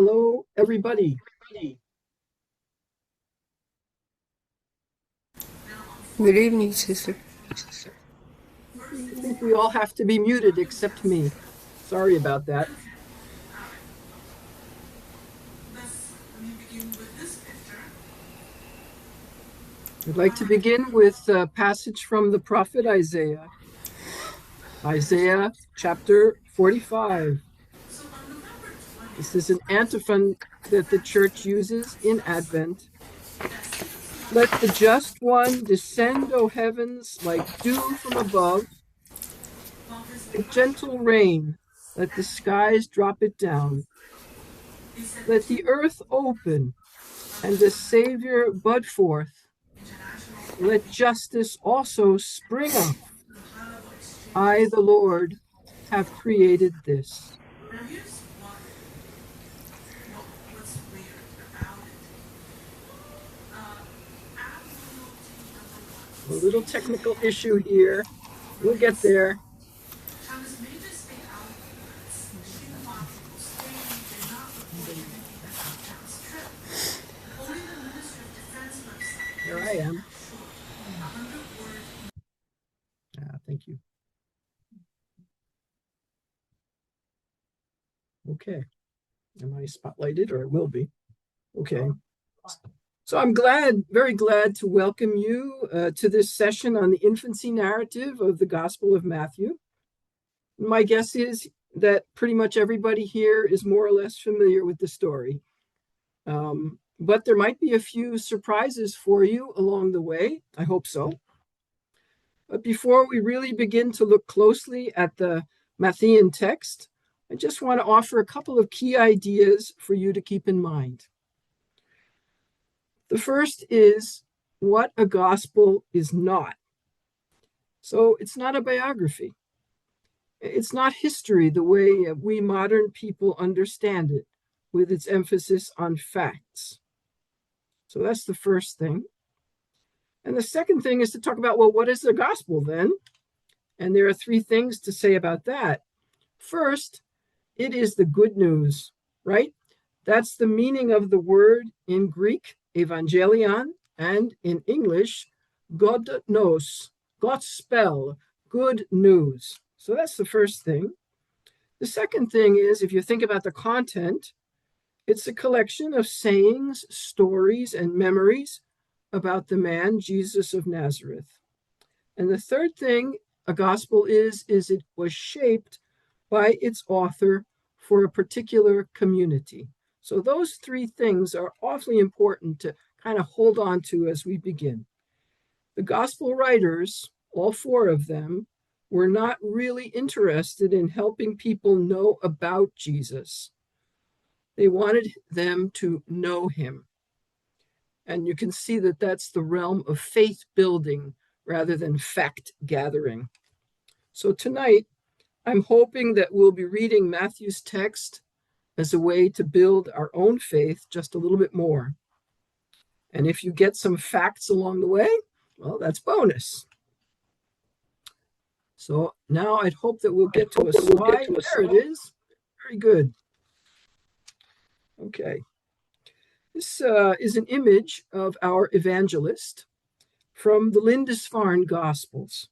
Hello, everybody. Good evening, sister. I think we all have to be muted except me. Sorry about that. I'd like to begin with a passage from the prophet Isaiah. Isaiah chapter 45. This is an antiphon that the church uses in Advent. Let the just one descend, O heavens, like dew from above, like gentle rain, let the skies drop it down. Let the earth open and the Savior bud forth. Let justice also spring up. I, the Lord, have created this. A little technical issue here. We'll get there. Here I am. Thank you. Okay. Am I spotlighted, or it will be? Okay. So I'm very glad to welcome you to this session on the infancy narrative of the Gospel of Matthew. My guess is that pretty much everybody here is more or less familiar with the story. But there might be a few surprises for you along the way. I hope so. But before we really begin to look closely at the Matthean text, I just want to offer a couple of key ideas for you to keep in mind. The first is what a gospel is not. So it's not a biography. It's not history the way we modern people understand it, with its emphasis on facts. So that's the first thing. And the second thing is to talk about, well, what is the gospel then? And there are three things to say about that. First, it is the good news, right? That's the meaning of the word in Greek, evangelion, and in English, God nos, gospel, good news. So that's the first thing. The second thing is, if you think about the content, it's a collection of sayings, stories, and memories about the man, Jesus of Nazareth. And the third thing a gospel is it was shaped by its author for a particular community. So those three things are awfully important to kind of hold on to as we begin. The gospel writers, all four of them, were not really interested in helping people know about Jesus. They wanted them to know him. And you can see that that's the realm of faith building rather than fact gathering. So tonight, I'm hoping that we'll be reading Matthew's text as a way to build our own faith just a little bit more. And if you get some facts along the way, well, that's bonus. So now I'd hope that we'll get to a slide. There it is. Very good. Okay. This is an image of our evangelist from the Lindisfarne Gospels,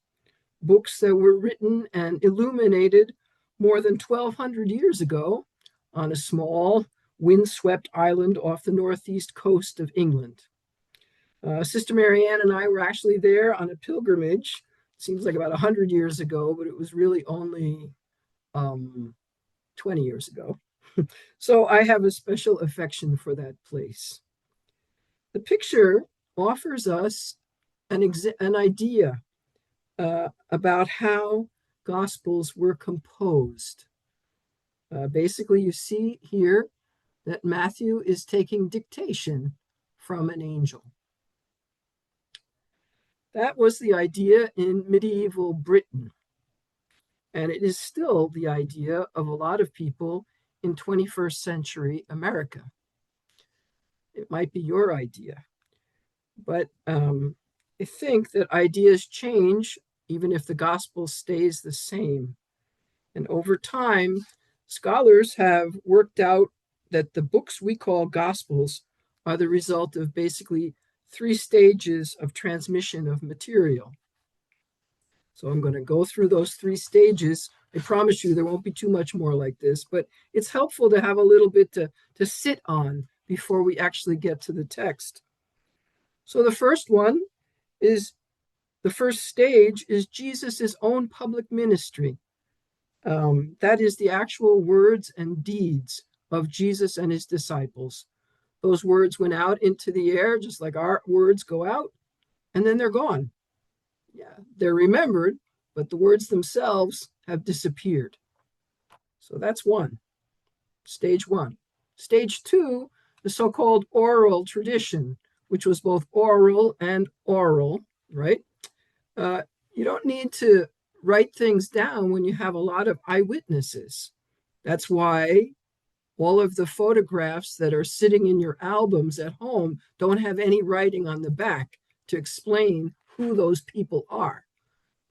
books that were written and illuminated more than 1,200 years ago on a small, windswept island off the northeast coast of England. Sister Marianne and I were actually there on a pilgrimage. It seems like about 100 years ago, but it was really only 20 years ago. So I have a special affection for that place. The picture offers us an idea about how Gospels were composed. Basically, you see here that Matthew is taking dictation from an angel. That was the idea in medieval Britain. And it is still the idea of a lot of people in 21st century America. It might be your idea. But I think that ideas change even if the gospel stays the same. And over time, scholars have worked out that the books we call Gospels are the result of basically 3 stages of transmission of material. So I'm going to go through those 3 stages. I promise you there won't be too much more like this, but it's helpful to have a little bit to sit on before we actually get to the text. So the first stage is Jesus's own public ministry. That is the actual words and deeds of Jesus and his disciples. Those words went out into the air, just like our words go out, and then they're gone. Yeah, they're remembered, but the words themselves have disappeared. So that's stage one. Stage two, the so-called oral tradition, which was both oral and oral, right? You don't need to write things down when you have a lot of eyewitnesses. That's why all of the photographs that are sitting in your albums at home don't have any writing on the back to explain who those people are.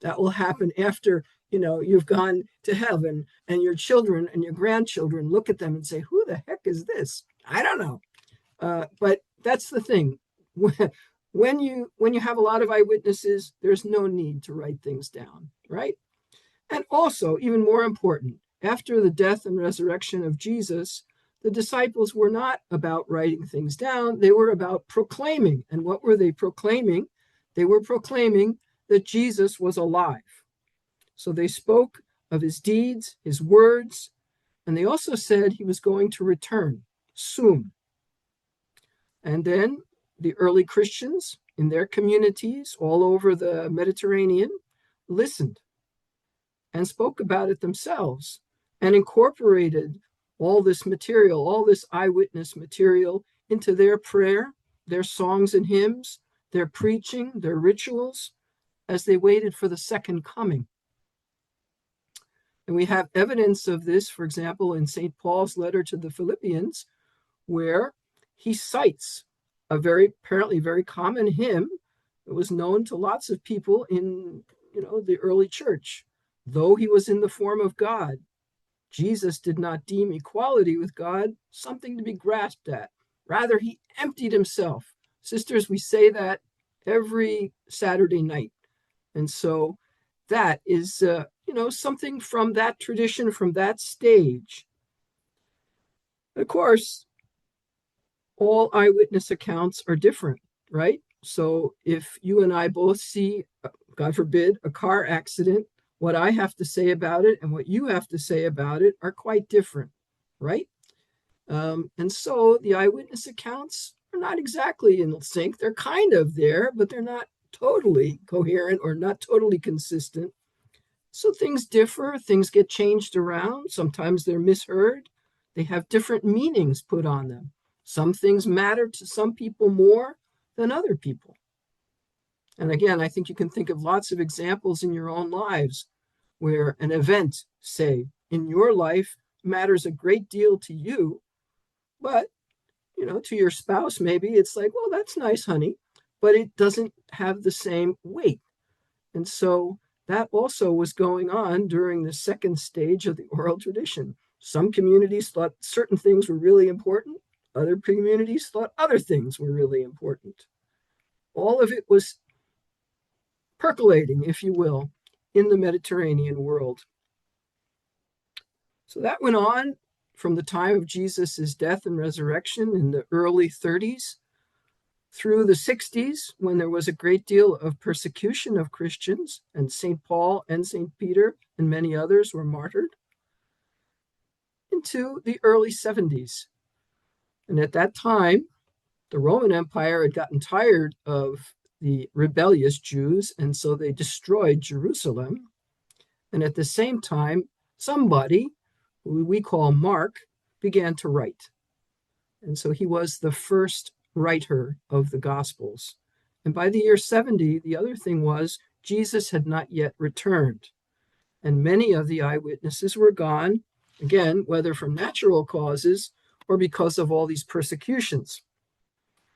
That will happen after, you've gone to heaven and your children and your grandchildren look at them and say, who the heck is this? I don't know. But that's the thing. When you have a lot of eyewitnesses, there's no need to write things down, right? And also, even more important, after the death and resurrection of Jesus, the disciples were not about writing things down. They were about proclaiming. And what were they proclaiming? They were proclaiming that Jesus was alive. So they spoke of his deeds, his words, and they also said he was going to return soon. And then the early Christians in their communities all over the Mediterranean listened and spoke about it themselves and incorporated all this material, all this eyewitness material into their prayer, their songs and hymns, their preaching, their rituals, as they waited for the second coming. And we have evidence of this, for example, in St. Paul's letter to the Philippians, where he cites a apparently very common hymn that was known to lots of people in the early church. Though he was in the form of God, Jesus did not deem equality with God something to be grasped at. Rather, he emptied himself. Sisters, we say that every Saturday night. And so that is, something from that tradition, from that stage. Of course, all eyewitness accounts are different, right? So if you and I both see, God forbid, a car accident, what I have to say about it and what you have to say about it are quite different, right? And so the eyewitness accounts are not exactly in sync. They're kind of there, but they're not totally coherent or not totally consistent. So things differ, things get changed around. Sometimes they're misheard. They have different meanings put on them. Some things matter to some people more than other people. And again, I think you can think of lots of examples in your own lives where an event, say, in your life matters a great deal to you, but, to your spouse, maybe it's like, well, that's nice, honey, but it doesn't have the same weight. And so that also was going on during the second stage of the oral tradition. Some communities thought certain things were really important. Other communities thought other things were really important. All of it was percolating, if you will, in the Mediterranean world. So that went on from the time of Jesus's death and resurrection in the early 30s through the 60s, when there was a great deal of persecution of Christians, and St. Paul and St. Peter and many others were martyred, into the early 70s. And at that time, the Roman Empire had gotten tired of the rebellious Jews, and so they destroyed Jerusalem. And at the same time, somebody, who we call Mark, began to write. And so he was the first writer of the Gospels. And by the year 70, the other thing was Jesus had not yet returned. And many of the eyewitnesses were gone, again, whether from natural causes or because of all these persecutions.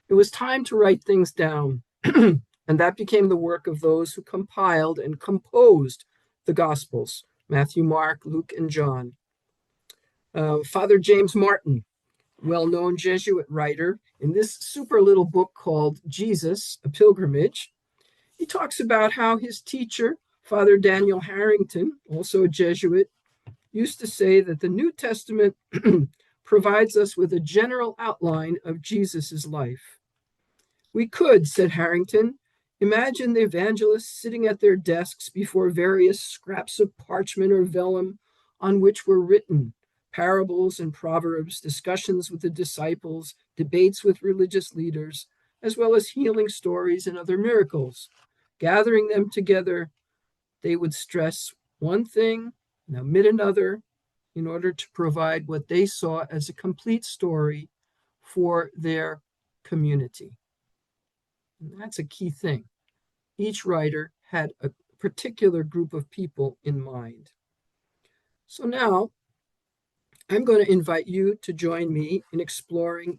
It was time to write things down, and that became the work of those who compiled and composed the Gospels, Matthew, Mark, Luke, and John. Father James Martin well-known Jesuit writer, in this super little book called Jesus, A Pilgrimage, he talks about how his teacher, Father Daniel Harrington, also a Jesuit, used to say that the New Testament provides us with a general outline of Jesus's life. We could, said Harrington, imagine the evangelists sitting at their desks before various scraps of parchment or vellum on which were written parables and proverbs, discussions with the disciples, debates with religious leaders, as well as healing stories and other miracles. Gathering them together, they would stress one thing and omit another in order to provide what they saw as a complete story for their community. And that's a key thing. Each writer had a particular group of people in mind. So now I'm going to invite you to join me in exploring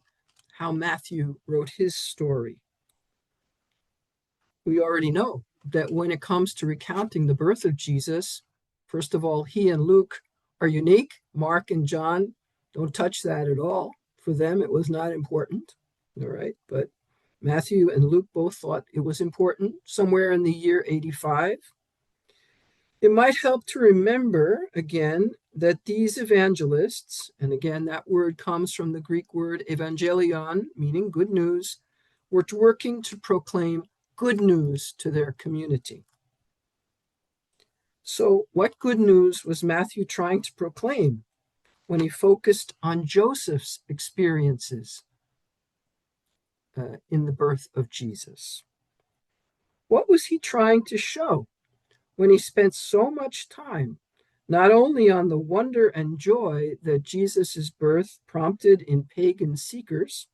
how Matthew wrote his story. We already know that when it comes to recounting the birth of Jesus, first of all, he and Luke are unique. Mark and John don't touch that at all. For them, it was not important. All right. But Matthew and Luke both thought it was important, somewhere in the year 85. It might help to remember, again, that these evangelists, and again, that word comes from the Greek word evangelion, meaning good news, were working to proclaim good news to their community. So, what good news was Matthew trying to proclaim when he focused on Joseph's experiences in the birth of Jesus? What was he trying to show when he spent so much time not only on the wonder and joy that Jesus' birth prompted in pagan seekers,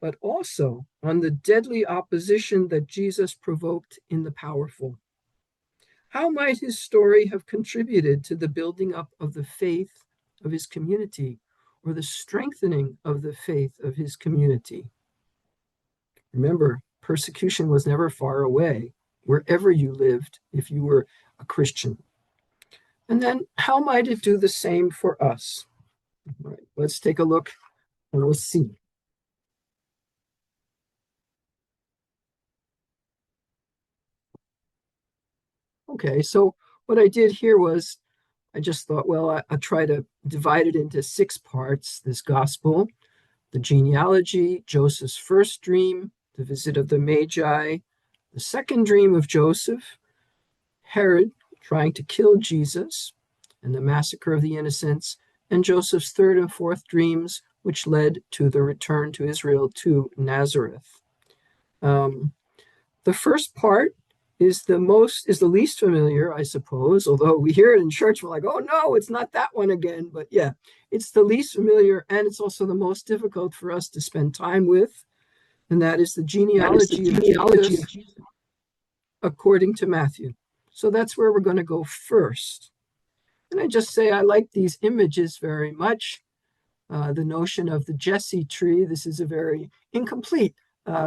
but also on the deadly opposition that Jesus provoked in the powerful? How might his story have contributed to the building up of the faith of his community, or the strengthening of the faith of his community? Remember, persecution was never far away, wherever you lived, if you were a Christian. And then how might it do the same for us? All right, let's take a look and we'll see. Okay, so what I did here was I just thought, well, I'll try to divide it into 6 parts, this gospel: the genealogy, Joseph's first dream, the visit of the Magi, the second dream of Joseph, Herod trying to kill Jesus, and the massacre of the innocents, and Joseph's third and fourth dreams, which led to the return to Israel to Nazareth. The first part is the least familiar, I suppose, although we hear it in church, we're like, oh no, it's not that one again. But yeah, it's the least familiar, and it's also the most difficult for us to spend time with, and that is the genealogy of Jesus according to Matthew. So that's where we're going to go first. And I just say I like these images very much. The notion of the Jesse tree, this is a very incomplete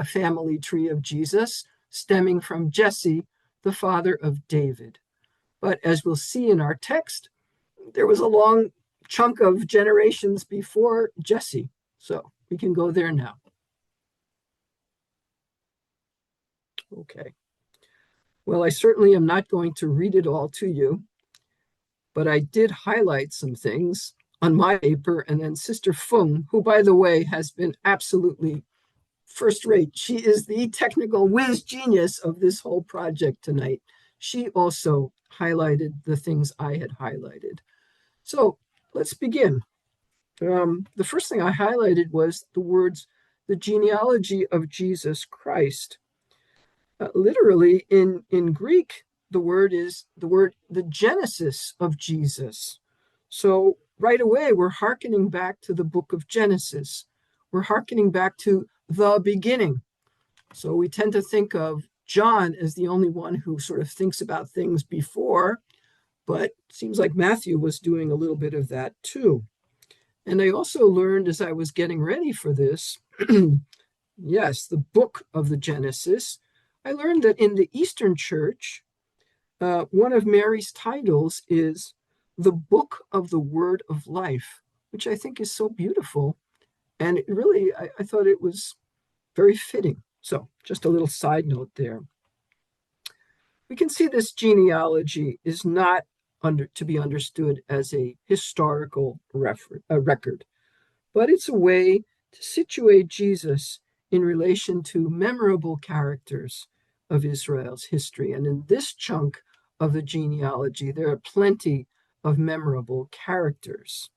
family tree of Jesus, stemming from Jesse, the father of David. But as we'll see in our text, there was a long chunk of generations before Jesse. So we can go there now. Okay. Well, I certainly am not going to read it all to you, but I did highlight some things on my paper, and then Sister Fung, who, by the way, has been absolutely first rate. She is the technical whiz genius of this whole project tonight. She also highlighted the things I had highlighted. So let's begin. The first thing I highlighted was the words, the genealogy of Jesus Christ. Literally in Greek, the word is the genesis of Jesus. So right away, we're hearkening back to the book of Genesis. We're hearkening back to the beginning. So we tend to think of John as the only one who sort of thinks about things before, but it seems like Matthew was doing a little bit of that too. And I also learned as I was getting ready for this, yes, the book of the Genesis, I learned that in the Eastern Church, one of Mary's titles is the Book of the Word of Life, which I think is so beautiful. And it really, I thought it was very fitting. So just a little side note there. We can see this genealogy is not to be understood as a historical record, but it's a way to situate Jesus in relation to memorable characters of Israel's history. And in this chunk of the genealogy, there are plenty of memorable characters.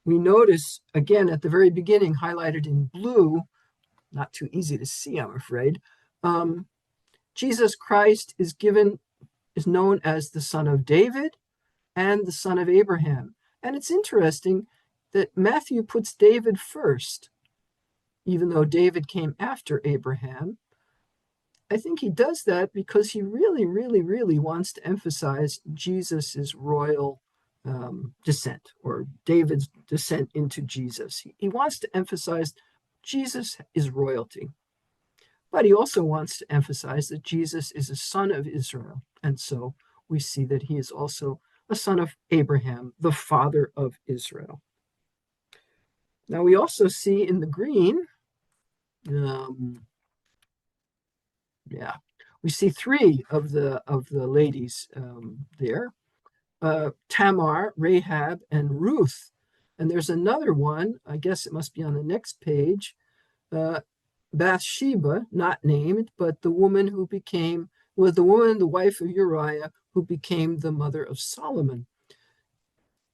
We notice, again, at the very beginning, highlighted in blue, not too easy to see, I'm afraid, Jesus Christ is known as the son of David and the son of Abraham. And it's interesting that Matthew puts David first, even though David came after Abraham. I think he does that because he really, really, really wants to emphasize Jesus's royal descent, or David's descent into Jesus. He wants to emphasize Jesus is royalty. But he also wants to emphasize that Jesus is a son of Israel. And so we see that he is also a son of Abraham, the father of Israel. Now we also see in the green, we see three of the ladies there: Tamar, Rahab, and Ruth. And there's another one. I guess it must be on the next page. Bathsheba, not named, but the woman, the wife of Uriah, who became the mother of Solomon.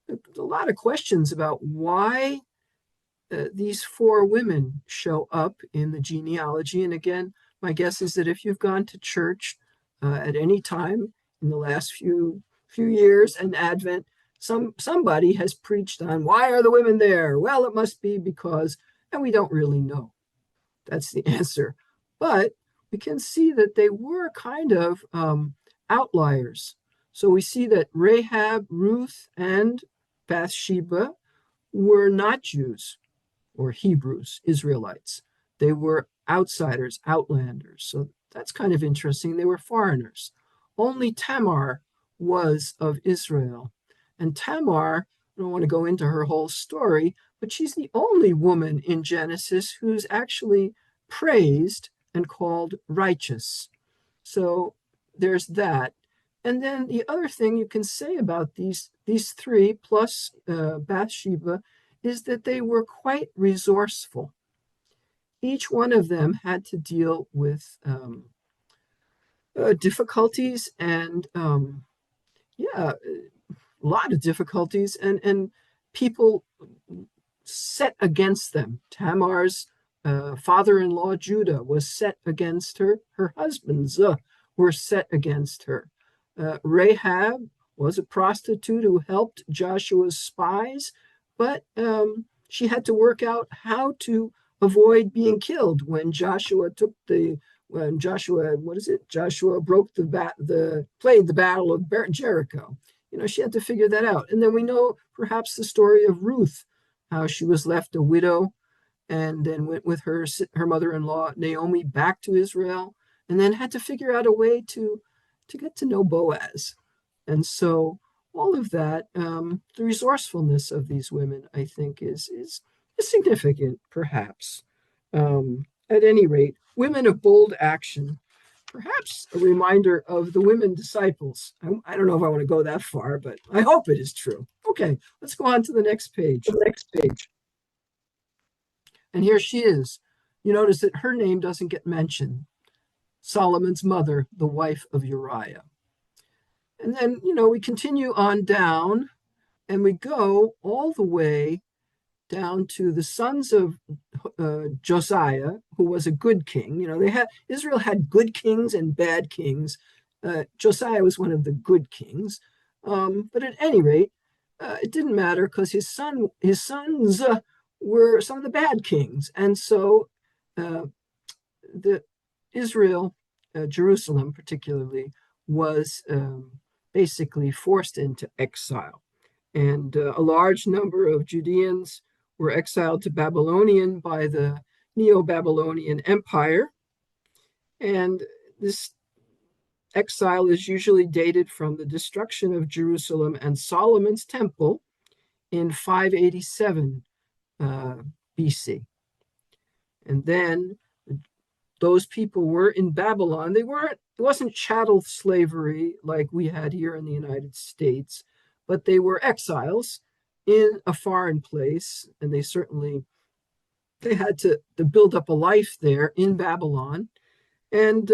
There's a lot of questions about why these four women show up in the genealogy. And again, my guess is that if you've gone to church at any time in the last few years and Advent, somebody has preached on why are the women there? Well, it must be because, and we don't really know. That's the answer. But we can see that they were kind of outliers. So we see that Rahab, Ruth, and Bathsheba were not Jews or Hebrews, Israelites. They were outsiders, outlanders. So that's kind of interesting. They were foreigners. Only Tamar was of Israel. And Tamar, I don't want to go into her whole story, but she's the only woman in Genesis who's actually praised and called righteous. So there's that. And then the other thing you can say about these three plus Bathsheba is that they were quite resourceful. Each one of them had to deal with difficulties and a lot of difficulties and people set against them. Tamar's father-in-law Judah was set against her. Her husbands were set against her. Rahab was a prostitute who helped Joshua's spies, but she had to work out how to avoid being killed when Joshua played the battle of Jericho. She had to figure that out. And then we know perhaps the story of Ruth, how she was left a widow and then went with her mother-in-law Naomi back to Israel, and then had to figure out a way to get to know Boaz. And so all of that, the resourcefulness of these women, I think, is significant, perhaps. At any rate, women of bold action, perhaps a reminder of the women disciples. I don't know if I want to go that far, but I hope it is true. Okay, let's go on to the next page. And here she is. You notice that her name doesn't get mentioned. Solomon's mother, the wife of Uriah. And then, we continue on down and we go all the way down to the sons of Josiah, who was a good king. Israel had good kings and bad kings. Josiah was one of the good kings. But at any rate, it didn't matter because his sons were some of the bad kings. And so Israel, Jerusalem particularly, was basically forced into exile. And a large number of Judeans were exiled to Babylonian by the Neo-Babylonian Empire. And this exile is usually dated from the destruction of Jerusalem and Solomon's temple in 587 BC. And then those people were in Babylon. It wasn't chattel slavery like we had here in the United States, but they were exiles in a foreign place, and they had to build up a life there in Babylon. And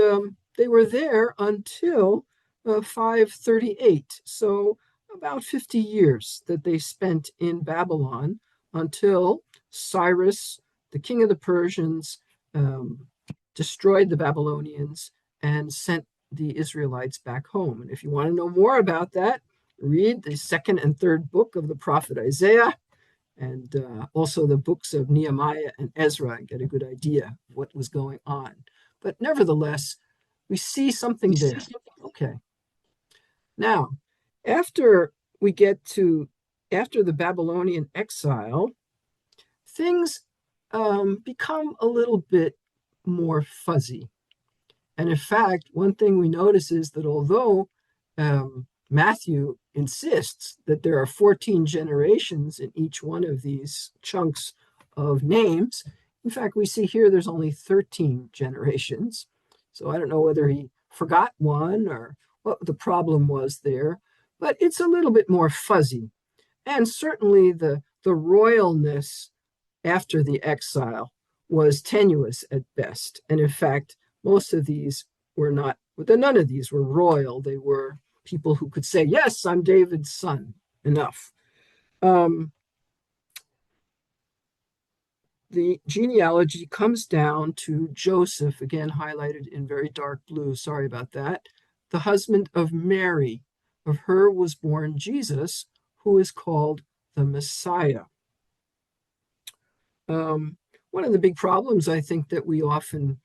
they were there until 538. So about 50 years that they spent in Babylon until Cyrus, the king of the Persians, um, destroyed the Babylonians and sent the Israelites back home. And if you want to know more about that, read the second and third book of the prophet Isaiah, and also the books of Nehemiah and Ezra, and get a good idea of what was going on. But nevertheless, we see something there. Okay. Now, after we get to after the Babylonian exile, things become a little bit more fuzzy. And in fact, one thing we notice is that although Matthew insists that there are 14 generations in each one of these chunks of names, in fact, we see here there's only 13 generations. So I don't know whether he forgot one or what the problem was there, but it's a little bit more fuzzy. And certainly the royalness after the exile was tenuous at best. And in fact, most of these were not, none of these were royal. They were people who could say, yes, I'm David's son, enough. The genealogy comes down to Joseph, again highlighted in very dark blue, sorry about that, the husband of Mary. Of her was born Jesus, who is called the Messiah. One of the big problems I think that we often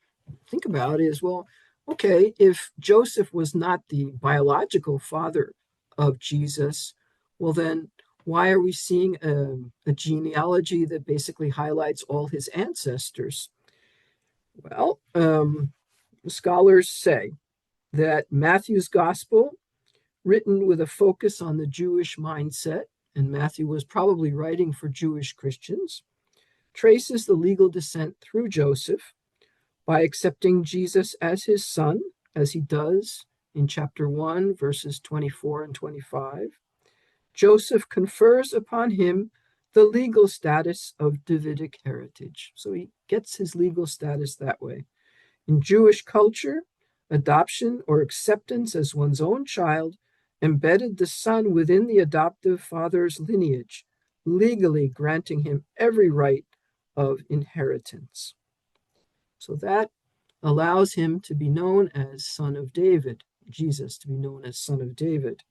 think about is, well, okay, if Joseph was not the biological father of Jesus, well, then why are we seeing a genealogy that basically highlights all his ancestors? Well, scholars say that Matthew's gospel, written with a focus on the Jewish mindset, and Matthew was probably writing for Jewish Christians, traces the legal descent through Joseph by accepting Jesus as his son, as he does in chapter 1, verses 24 and 25. Joseph confers upon him the legal status of Davidic heritage. So he gets his legal status that way. In Jewish culture, adoption or acceptance as one's own child embedded the son within the adoptive father's lineage, legally granting him every right of inheritance. So that allows him to be known as Son of David, Jesus to be known as Son of David.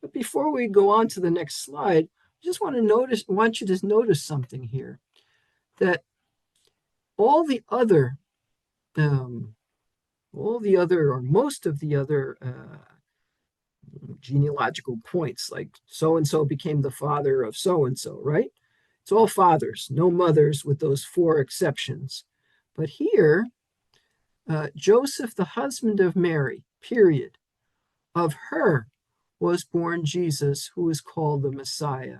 But before we go on to the next slide, I just want you to notice something here, that all the other, or most of the other genealogical points, like so and so became the father of so and so, right? It's all fathers, no mothers, with those 4 exceptions. But here, Joseph, the husband of Mary, period, of her was born Jesus, who is called the Messiah.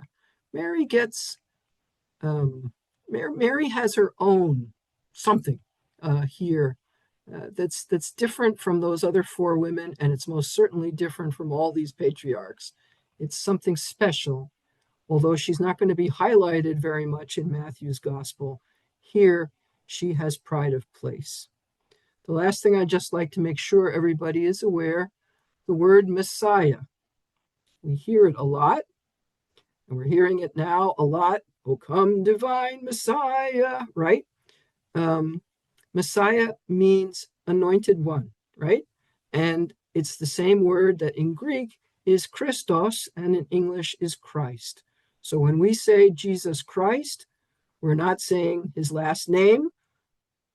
Mary gets, Mary has her own something here that's different from those other 4 women, and it's most certainly different from all these patriarchs. It's something special, although she's not going to be highlighted very much in Matthew's gospel. Here, she has pride of place. The last thing I'd just like to make sure everybody is aware, the word Messiah. We hear it a lot, and we're hearing it now a lot. Oh, come, divine Messiah, right? Messiah means anointed one, right? And it's the same word that in Greek is Christos and in English is Christ. So when we say Jesus Christ, we're not saying his last name,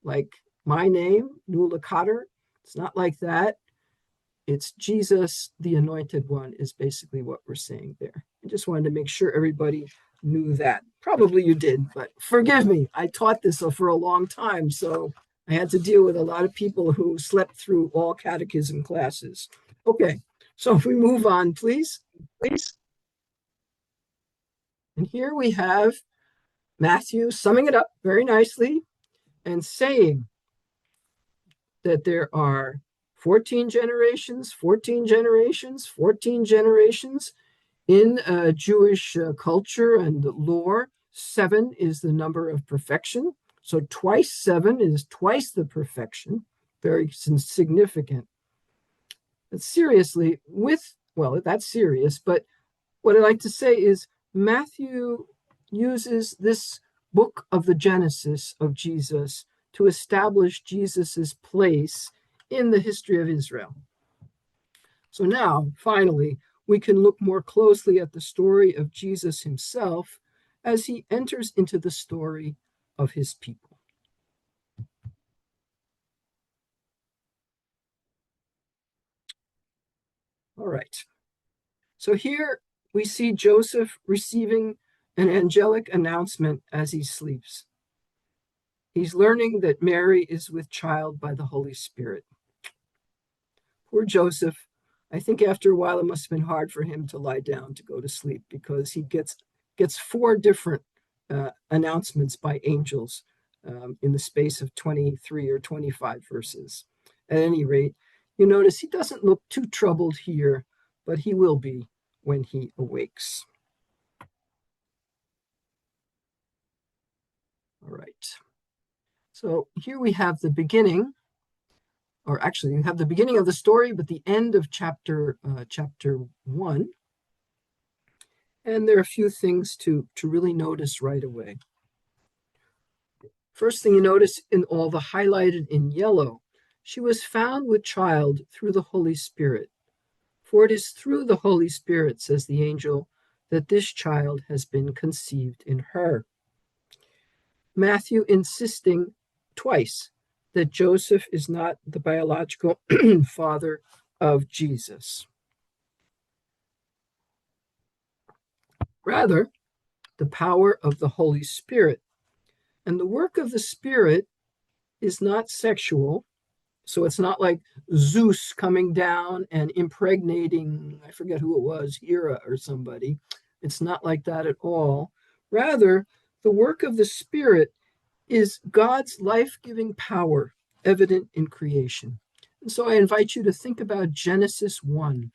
like my name, Nuala. It's not like that. It's Jesus, the anointed one, is basically what we're saying there. I just wanted to make sure everybody knew that. Probably you did, but forgive me. I taught this for a long time, so I had to deal with a lot of people who slept through all catechism classes. Okay, so if we move on, please. And here we have Matthew summing it up very nicely and saying that there are 14 generations, 14 generations, 14 generations in Jewish culture and lore. 7 is the number of perfection. So twice 7 is twice the perfection. Very significant. But seriously, well, that's serious, but what I like to say is Matthew uses this book of the Genesis of Jesus to establish Jesus's place in the history of Israel. So now, finally, we can look more closely at the story of Jesus himself as he enters into the story of his people. All right. So here we see Joseph receiving an angelic announcement as he sleeps. He's learning that Mary is with child by the Holy Spirit. Poor Joseph. I think after a while it must have been hard for him to lie down to go to sleep because he gets 4 different announcements by angels in the space of 23 or 25 verses. At any rate, you notice he doesn't look too troubled here, but he will be when he awakes. All right. So here we have the beginning, or actually you have the beginning of the story, but the end of chapter 1. And there are a few things to really notice right away. First thing you notice in all the highlighted in yellow, she was found with child through the Holy Spirit. For it is through the Holy Spirit, says the angel, that this child has been conceived in her. Matthew insisting twice that Joseph is not the biological father of Jesus. Rather, the power of the Holy Spirit. And the work of the Spirit is not sexual. So it's not like Zeus coming down and impregnating, I forget who it was, Hera or somebody. It's not like that at all. Rather, the work of the Spirit is God's life-giving power evident in creation. And so I invite you to think about Genesis 1,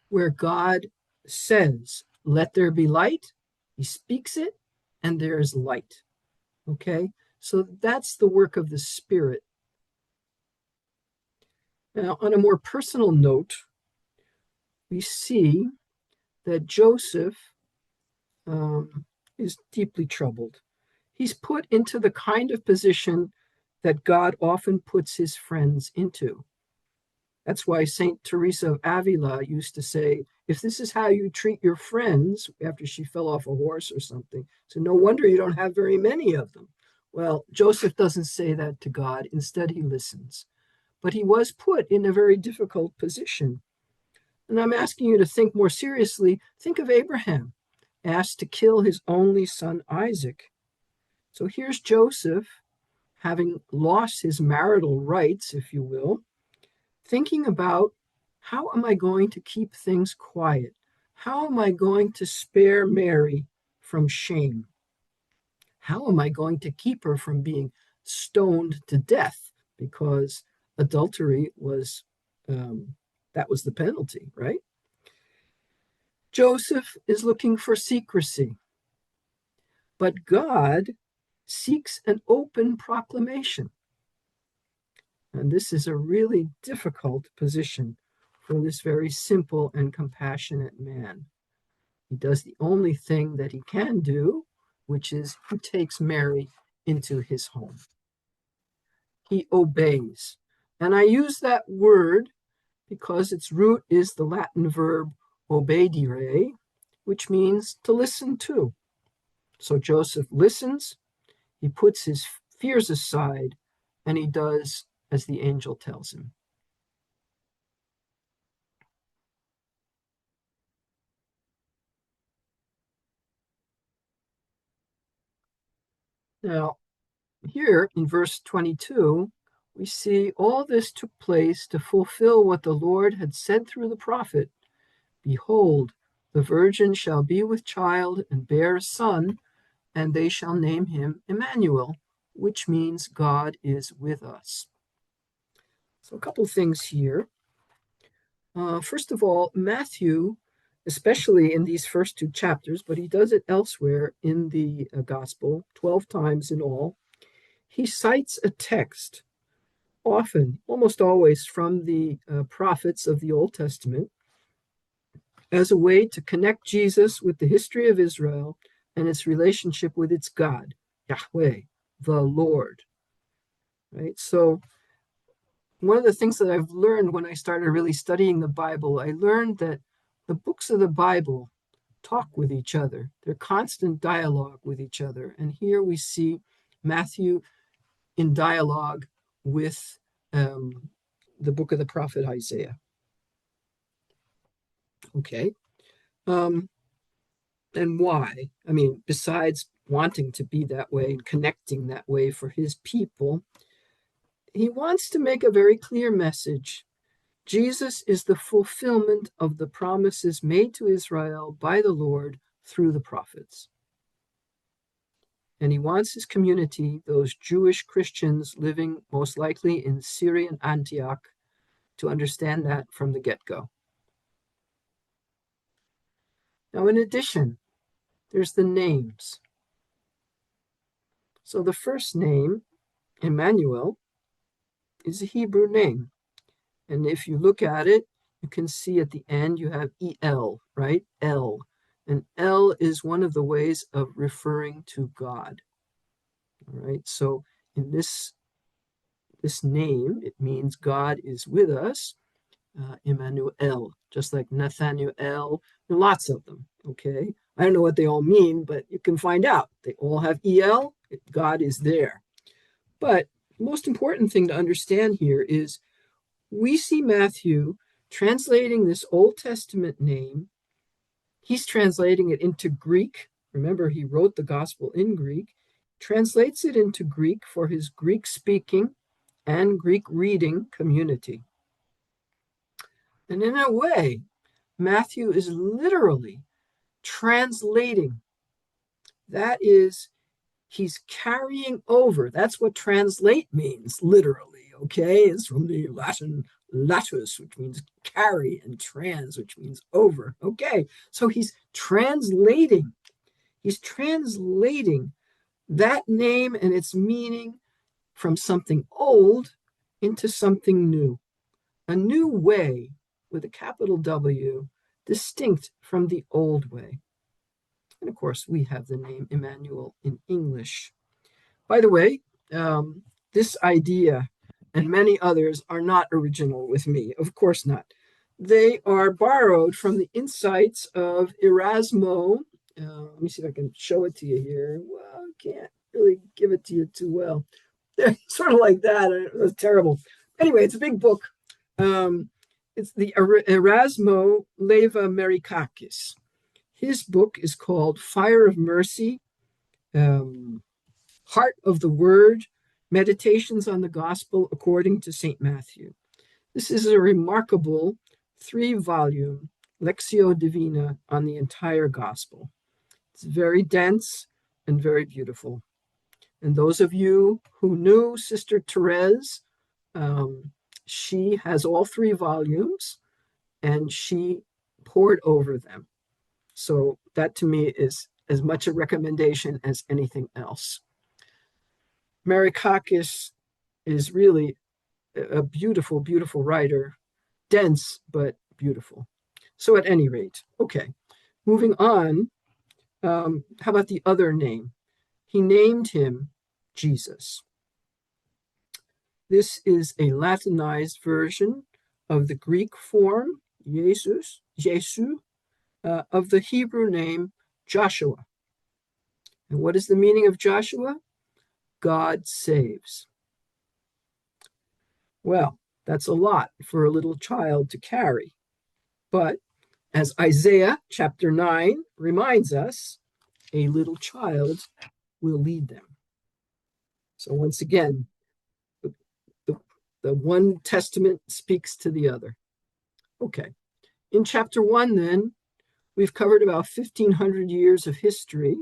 where God says, let there be light. He speaks it, and there is light. Okay? So that's the work of the Spirit. Now, on a more personal note, we see that Joseph is deeply troubled. He's put into the kind of position that God often puts his friends into. That's why St. Teresa of Avila used to say, if this is how you treat your friends, after she fell off a horse or something, so no wonder you don't have very many of them. Well, Joseph doesn't say that to God. Instead, he listens. But he was put in a very difficult position. And I'm asking you to think more seriously. Think of Abraham, asked to kill his only son, Isaac. So here's Joseph, having lost his marital rights, if you will, thinking about, how am I going to keep things quiet? How am I going to spare Mary from shame? How am I going to keep her from being stoned to death? Because adultery was, that was the penalty, right? Joseph is looking for secrecy, but God seeks an open proclamation. And this is a really difficult position for this very simple and compassionate man. He does the only thing that he can do, which is he takes Mary into his home. He obeys. And I use that word because its root is the Latin verb obedire, which means to listen to. So Joseph listens, he puts his fears aside, and he does as the angel tells him. Now, here in verse 22, we see all this took place to fulfill what the Lord had said through the prophet. Behold, the virgin shall be with child and bear a son, and they shall name him Emmanuel, which means God is with us. So a couple things here. First of all, Matthew, especially in these first two chapters, but he does it elsewhere in the gospel, 12 times in all, he cites a text, often, almost always from the prophets of the Old Testament, as a way to connect Jesus with the history of Israel and its relationship with its God, Yahweh, the Lord. Right? So one of the things that I've learned when I started really studying the Bible, I learned that the books of the Bible talk with each other. They're constant dialogue with each other. And here we see Matthew in dialogue with the book of the prophet Isaiah. Okay. And why? I mean, besides wanting to be that way and connecting that way for his people, he wants to make a very clear message. Jesus is the fulfillment of the promises made to Israel by the Lord through the prophets. And he wants his community, those Jewish Christians living most likely in Syrian Antioch, to understand that from the get-go. Now, in addition, there's the names. So the first name, Emmanuel, is a Hebrew name. And if you look at it, you can see at the end you have El, right? El. And El is one of the ways of referring to God. All right. So in this name, it means God is with us. Emmanuel, just like Nathaniel, there are lots of them. Okay. I don't know what they all mean, but you can find out. They all have El. God is there. But the most important thing to understand here is we see Matthew translating this Old Testament name. He's translating it into Greek. Remember, he wrote the gospel in Greek, translates it into Greek for his Greek speaking and Greek reading community. And in a way, Matthew is literally translating. That is, he's carrying over. That's what translate means, literally, okay? It's from the Latin latus, which means carry, and trans, which means over. Okay, so he's translating that name and its meaning from something old into something new. A new way with a capital W, distinct from the old way. And of course, we have the name Emmanuel in English. By the way, this idea and many others are not original with me. Of course not. They are borrowed from the insights of Erasmo. Let me see if I can show it to you here. Well, I can't really give it to you too well. Sort of like that. It was terrible. Anyway, it's a big book. It's the Erasmo Leva Merikakis. His book is called Fire of Mercy, Heart of the Word, Meditations on the Gospel According to St. Matthew. This is a remarkable 3-volume Lectio Divina on the entire Gospel. It's very dense and very beautiful. And those of you who knew Sister Therese, she has all 3 volumes and she poured over them. So that to me is as much a recommendation as anything else. Merikakis is really a beautiful, beautiful writer, dense, but beautiful. So at any rate, okay, moving on, how about the other name? He named him Jesus. This is a Latinized version of the Greek form, Jesus, of the Hebrew name Joshua. And what is the meaning of Joshua? God saves. Well, that's a lot for a little child to carry. But as Isaiah chapter 9 reminds us, a little child will lead them. So once again, the one testament speaks to the other. Okay. In chapter 1, then, we've covered about 1,500 years of history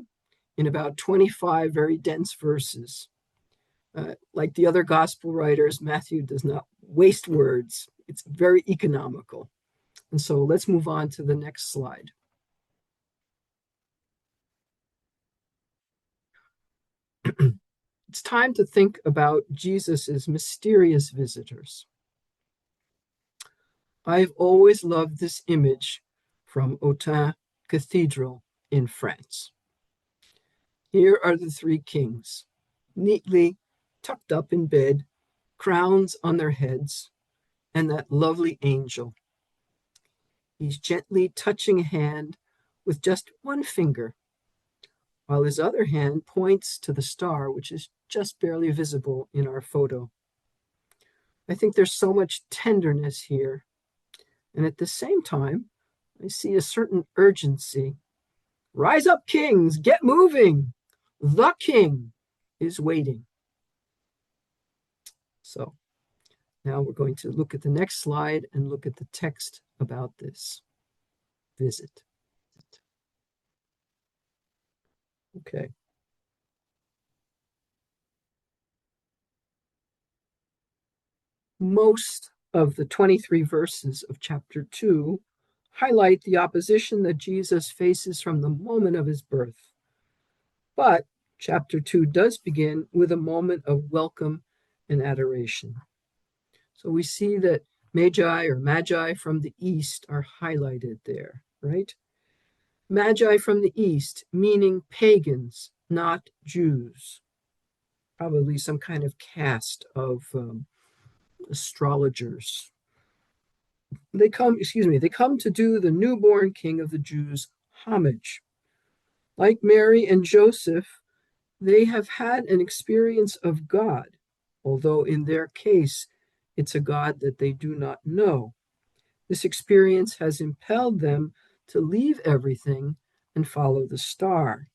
in about 25 very dense verses. Like the other gospel writers, Matthew does not waste words. It's very economical. And so let's move on to the next slide. It's time to think about Jesus's mysterious visitors. I've always loved this image from Autun Cathedral in France. Here are the three kings, neatly tucked up in bed, crowns on their heads, and that lovely angel. He's gently touching a hand with just one finger, while his other hand points to the star, which is just barely visible in our photo. I think there's so much tenderness here. And at the same time, I see a certain urgency. Rise up, kings, get moving. The king is waiting. So now we're going to look at the next slide and look at the text about this visit. Okay. Most of the 23 verses of chapter 2 highlight the opposition that Jesus faces from the moment of his birth. But chapter 2 does begin with a moment of welcome and adoration. So we see that magi from the east are highlighted there, right? Magi from the east, meaning pagans, not Jews. Probably some kind of caste of astrologers. They come to do the newborn king of the Jews homage. Like Mary and Joseph, they have had an experience of God, although in their case, it's a God that they do not know. This experience has impelled them to leave everything and follow the star.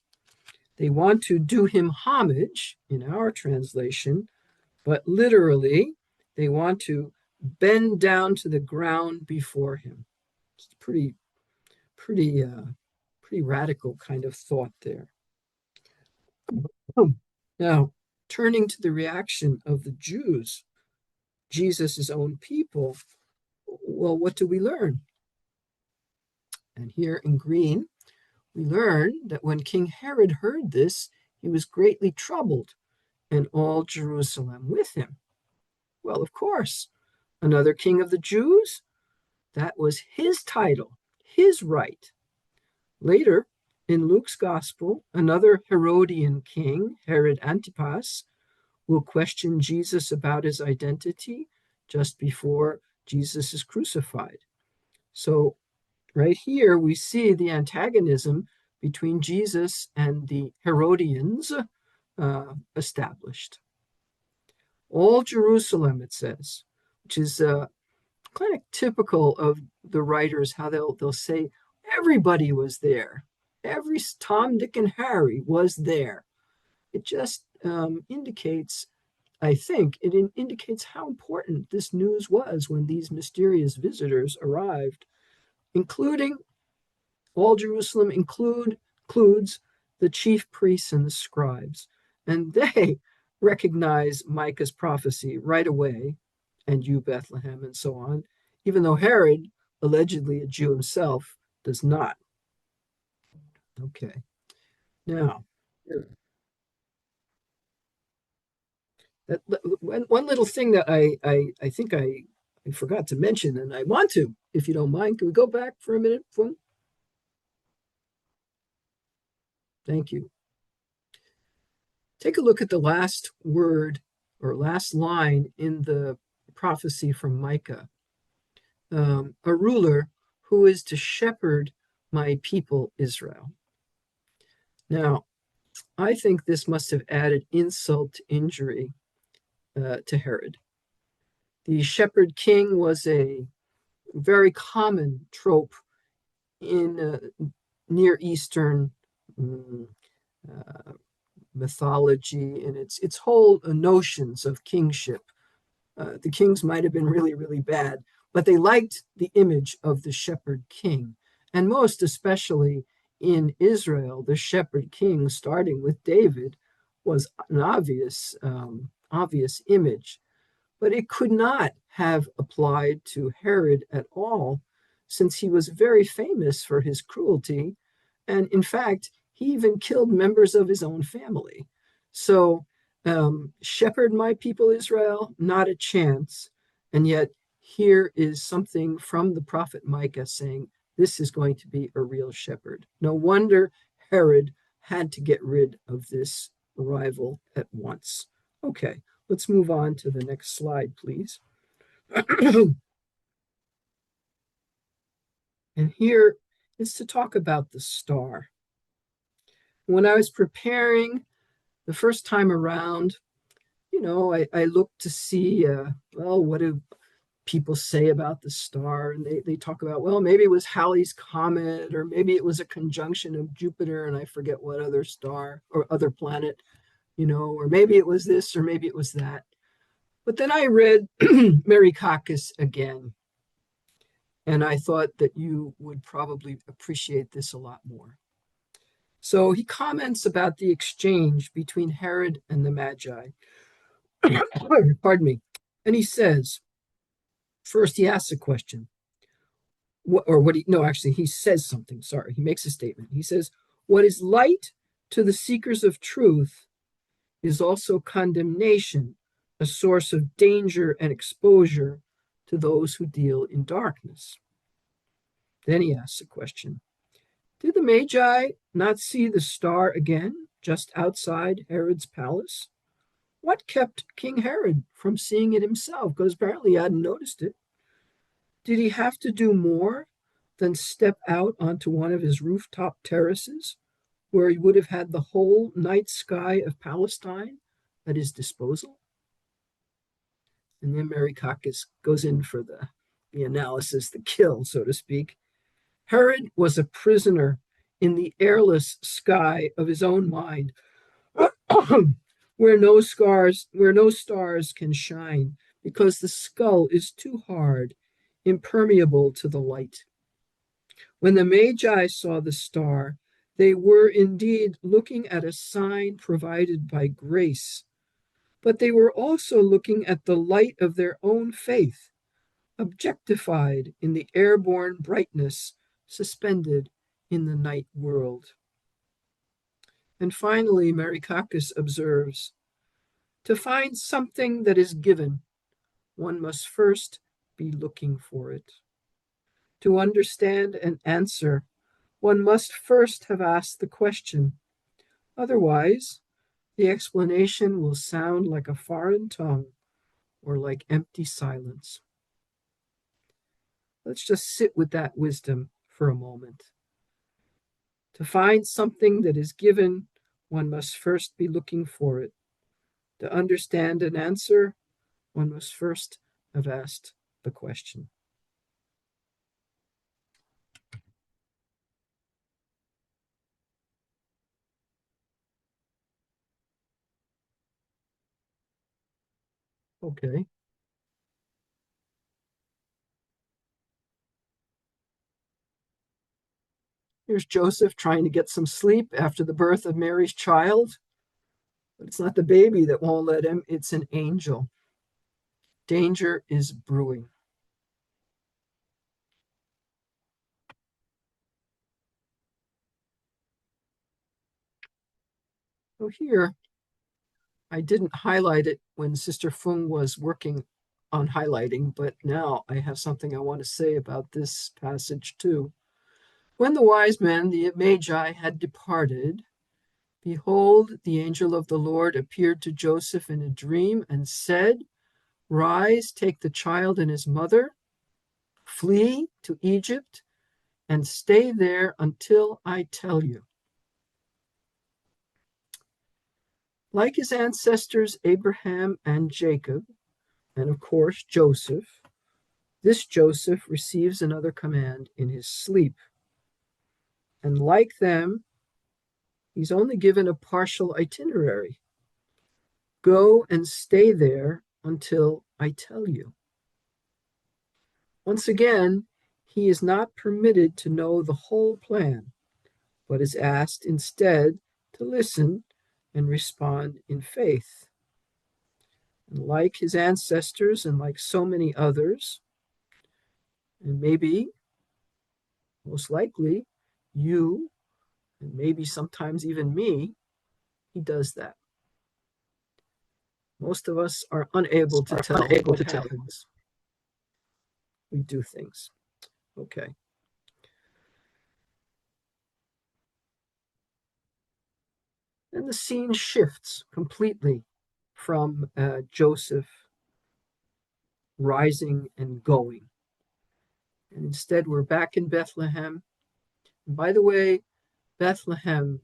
They want to do him homage, in our translation, but literally, they want to bend down to the ground before him. It's pretty radical kind of thought there. Now, turning to the reaction of the Jews, Jesus' own people, well, what do we learn? And here in green, we learn that when King Herod heard this, he was greatly troubled, and all Jerusalem with him. Well, of course, another king of the Jews? That was his title, his right. Later, in Luke's gospel, another Herodian king, Herod Antipas, will question Jesus about his identity just before Jesus is crucified. So right here, we see the antagonism between Jesus and the Herodians established. All Jerusalem, it says, which is kind of typical of the writers, how they'll say everybody was there. Every Tom, Dick, and Harry was there. It just indicates, I think, it indicates how important this news was when these mysterious visitors arrived, including all Jerusalem includes the chief priests and the scribes. And they recognize Micah's prophecy right away, and you, Bethlehem, and so on, even though Herod, allegedly a Jew himself, does not. Okay. Now, one little thing that I think I forgot to mention, and I want to, if you don't mind, can we go back for a minute? Thank you. Take a look at the last word or last line in the prophecy from Micah. A ruler who is to shepherd my people Israel. Now, I think this must have added insult to injury to Herod. The shepherd king was a very common trope in Near Eastern mythology and its whole notions of kingship. The kings might have been really, really bad, but they liked the image of the shepherd king, and most especially in Israel, the shepherd king, starting with David, was an obvious image, but it could not have applied to Herod at all, since he was very famous for his cruelty. And in fact, he even killed members of his own family. So, shepherd my people Israel, not a chance. And yet, here is something from the prophet Micah saying, this is going to be a real shepherd. No wonder Herod had to get rid of this rival at once. Okay, let's move on to the next slide, please. And here is to talk about the star. When I was preparing the first time around, I looked to see, well, what do people say about the star? And they talk about, well, maybe it was Halley's Comet, or maybe it was a conjunction of Jupiter, and I forget what other star or other planet, or maybe it was this, or maybe it was that. But then I read Merikakis again, and I thought that you would probably appreciate this a lot more. So he comments about the exchange between Herod and the Magi. Pardon me. And he says, first he asks a question. He says something. Sorry, he makes a statement. He says, what is light to the seekers of truth is also condemnation, a source of danger and exposure to those who deal in darkness. Then he asks a question. Did the Magi not see the star again just outside Herod's palace? What kept King Herod from seeing it himself? Because apparently he hadn't noticed it. Did he have to do more than step out onto one of his rooftop terraces, where he would have had the whole night sky of Palestine at his disposal? And then Merikakis goes in for the analysis, the kill, so to speak. Herod was a prisoner in the airless sky of his own mind, where no stars can shine, because the skull is too hard, impermeable to the light. When the Magi saw the star, they were indeed looking at a sign provided by grace, but they were also looking at the light of their own faith, objectified in the airborne brightness suspended in the night world. And finally, Merikakis observes, to find something that is given, one must first be looking for it. To understand an answer, one must first have asked the question. Otherwise, the explanation will sound like a foreign tongue or like empty silence. Let's just sit with that wisdom for a moment. To find something that is given, one must first be looking for it. To understand an answer, one must first have asked the question. Okay. Here's Joseph trying to get some sleep after the birth of Mary's child. But it's not the baby that won't let him, it's an angel. Danger is brewing. So here, I didn't highlight it when Sister Fung was working on highlighting, but now I have something I want to say about this passage too. When the wise men, the Magi, had departed, behold, the angel of the Lord appeared to Joseph in a dream and said, rise, take the child and his mother, flee to Egypt, and stay there until I tell you. Like his ancestors Abraham and Jacob, and of course Joseph, this Joseph receives another command in his sleep. And like them, he's only given a partial itinerary. Go and stay there until I tell you. Once again, he is not permitted to know the whole plan, but is asked instead to listen and respond in faith. And like his ancestors and like so many others, and maybe, most likely, you, and maybe sometimes even me, he does that. Most of us are unable to tell what happens. We do things. Okay. And the scene shifts completely from Joseph rising and going. And instead, we're back in Bethlehem. And by the way, Bethlehem,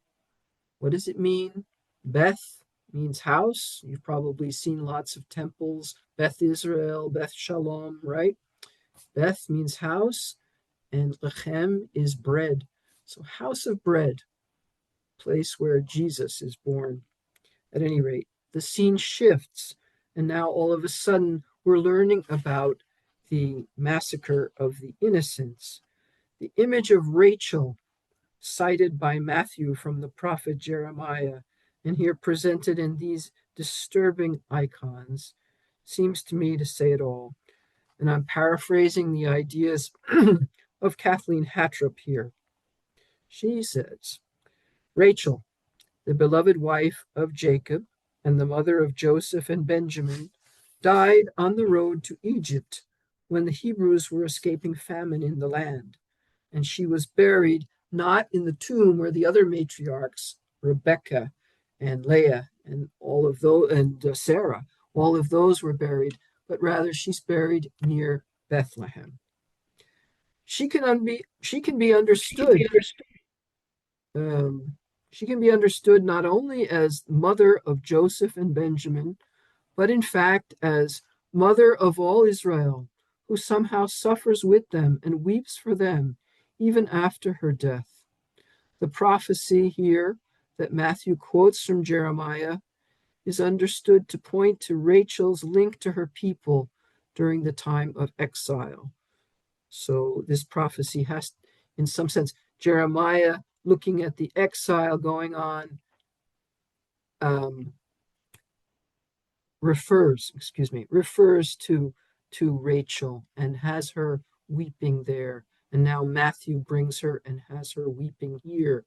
what does it mean? Beth means house. You've probably seen lots of temples. Beth Israel, Beth Shalom, right? Beth means house, and Lechem is bread. So, house of bread, place where Jesus is born. At any rate, the scene shifts, and now all of a sudden we're learning about the massacre of the innocents. The image of Rachel, cited by Matthew from the prophet Jeremiah, and here presented in these disturbing icons, seems to me to say it all. And I'm paraphrasing the ideas of Kathleen Hattrop here. She says, Rachel, the beloved wife of Jacob and the mother of Joseph and Benjamin, died on the road to Egypt when the Hebrews were escaping famine in the land. And she was buried not in the tomb where the other matriarchs, Rebecca and Leah and all of those, and Sarah, all of those were buried, but rather she's buried near Bethlehem. She can be understood. She can be understood not only as mother of Joseph and Benjamin, but in fact as mother of all Israel, who somehow suffers with them and weeps for them even after her death. The prophecy here that Matthew quotes from Jeremiah is understood to point to Rachel's link to her people during the time of exile. So this prophecy has, in some sense, Jeremiah looking at the exile going on, refers to Rachel and has her weeping there. And now Matthew brings her and has her weeping here.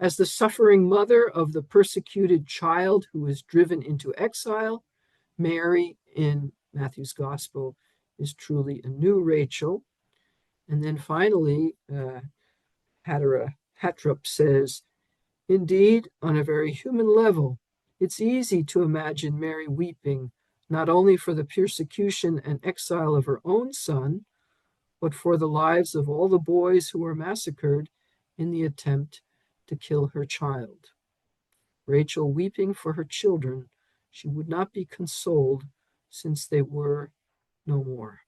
As the suffering mother of the persecuted child who is driven into exile, Mary in Matthew's gospel is truly a new Rachel. And then finally, Hattrop says, indeed, on a very human level, it's easy to imagine Mary weeping, not only for the persecution and exile of her own son, but for the lives of all the boys who were massacred in the attempt to kill her child. Rachel weeping for her children, she would not be consoled since they were no more.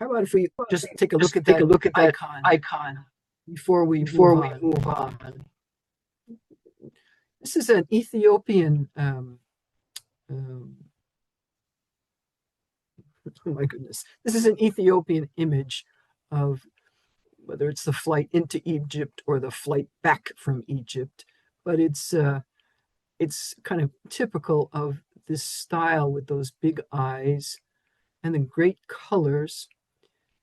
How about if we just take a look at that icon before we move on? This is an Ethiopian, oh my goodness, this is an Ethiopian image of whether it's the flight into Egypt or the flight back from Egypt, but it's kind of typical of this style with those big eyes and the great colors.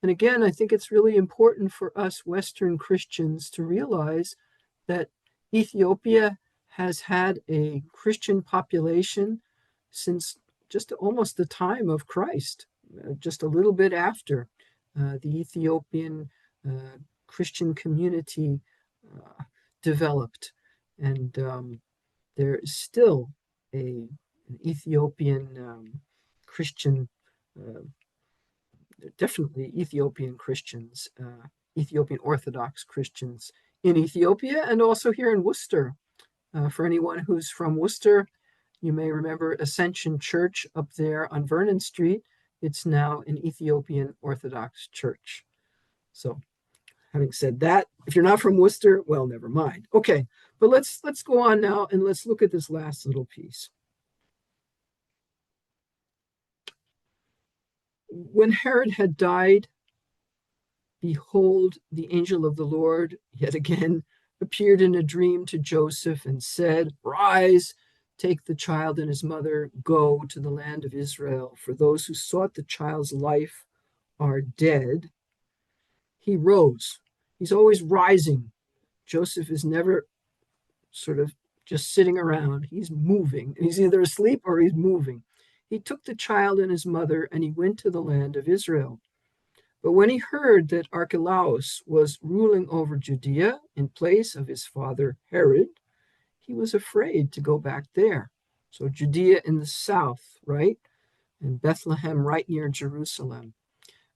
And again, I think it's really important for us Western Christians to realize that Ethiopia has had a Christian population since just almost the time of Christ, just a little bit after the Ethiopian Christian community developed. And there is still an Ethiopian Christian, definitely Ethiopian Christians, Ethiopian Orthodox Christians in Ethiopia and also here in Worcester. For anyone who's from Worcester, you may remember Ascension Church up there on Vernon Street. It's now an Ethiopian Orthodox church. So having said that, if you're not from Worcester, well, never mind. Okay, but let's go on now and let's look at this last little piece. When Herod had died, behold, the angel of the Lord yet again appeared in a dream to Joseph and said, "Rise, take the child and his mother, go to the land of Israel, for those who sought the child's life are dead." He rose. He's always rising. Joseph is never sort of just sitting around. He's moving. He's either asleep or he's moving. He took the child and his mother and he went to the land of Israel. But when he heard that Archelaus was ruling over Judea in place of his father Herod, he was afraid to go back there. So Judea in the south, right? And Bethlehem right near Jerusalem.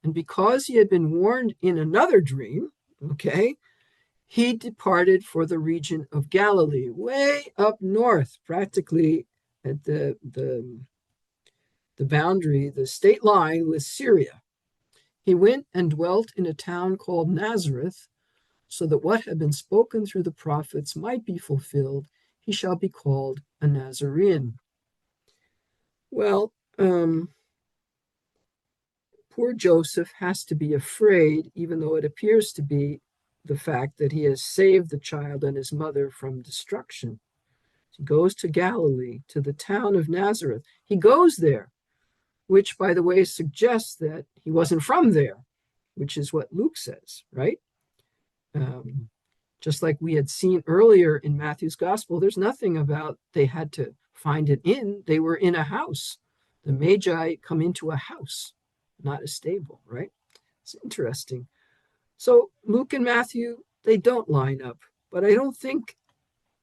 And because he had been warned in another dream, okay, he departed for the region of Galilee, way up north, practically at the boundary, the state line with Syria. He went and dwelt in a town called Nazareth, so that what had been spoken through the prophets might be fulfilled. He shall be called a Nazarene. Well, poor Joseph has to be afraid, even though it appears to be the fact that he has saved the child and his mother from destruction. He goes to Galilee, to the town of Nazareth. He goes there, which, by the way, suggests that he wasn't from there, which is what Luke says, right? Just like we had seen earlier in Matthew's gospel, there's nothing about they had to find an inn. They were in a house. The Magi come into a house, not a stable, right? It's interesting. So Luke and Matthew, they don't line up, but I don't think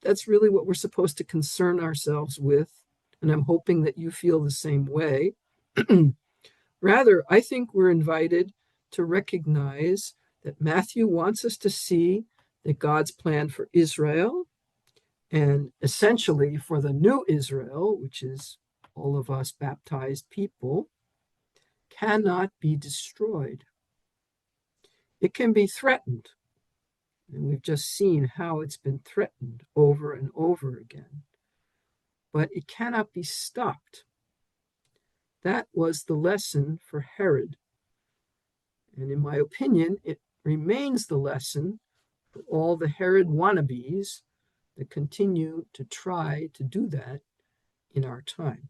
that's really what we're supposed to concern ourselves with. And I'm hoping that you feel the same way. Rather, I think we're invited to recognize that Matthew wants us to see that God's plan for Israel, and essentially for the new Israel, which is all of us baptized people, cannot be destroyed. It can be threatened. And we've just seen how it's been threatened over and over again. But it cannot be stopped. That was the lesson for Herod. And in my opinion, it remains the lesson for all the Herod wannabes that continue to try to do that in our time.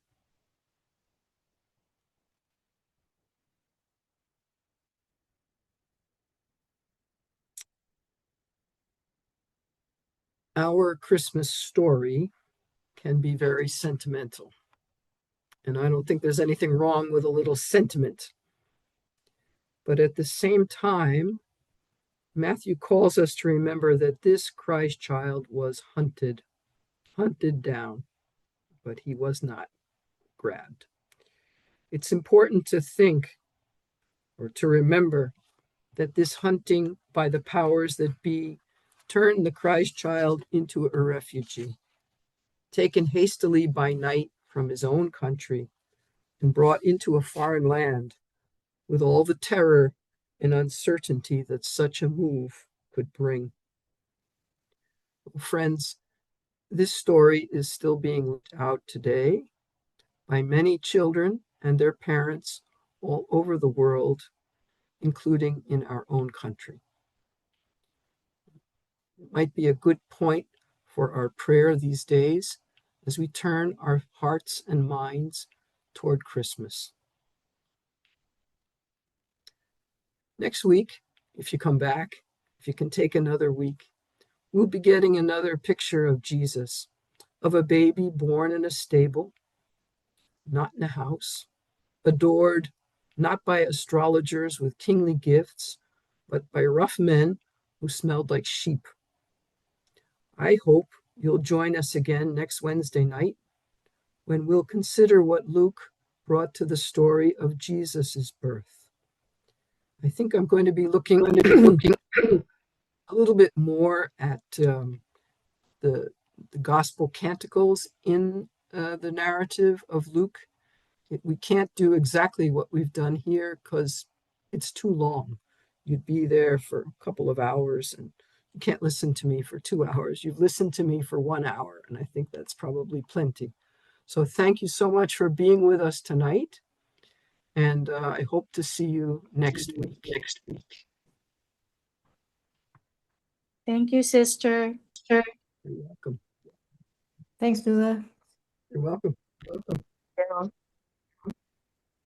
Our Christmas story can be very sentimental. And I don't think there's anything wrong with a little sentiment. But at the same time, Matthew calls us to remember that this Christ child was hunted down, but he was not grabbed. It's important to think or to remember that this hunting by the powers that be turned the Christ child into a refugee, taken hastily by night from his own country and brought into a foreign land with all the terror and uncertainty that such a move could bring. Well, friends, this story is still being lived out today by many children and their parents all over the world, including in our own country. It might be a good point for our prayer these days as we turn our hearts and minds toward Christmas. Next week, if you come back, if you can take another week, we'll be getting another picture of Jesus, of a baby born in a stable, not in a house, adored not by astrologers with kingly gifts, but by rough men who smelled like sheep. I hope you'll join us again next Wednesday night when we'll consider what Luke brought to the story of Jesus' birth. I think I'm going to be looking a little bit more at the gospel canticles in the narrative of Luke. We can't do exactly what we've done here because it's too long. You'd be there for a couple of hours and you can't listen to me for 2 hours. You've listened to me for 1 hour, and I think that's probably plenty. So thank you so much for being with us tonight. And I hope to see you next week. Thank you, sister. You're welcome. Thanks, Nuala. You're welcome.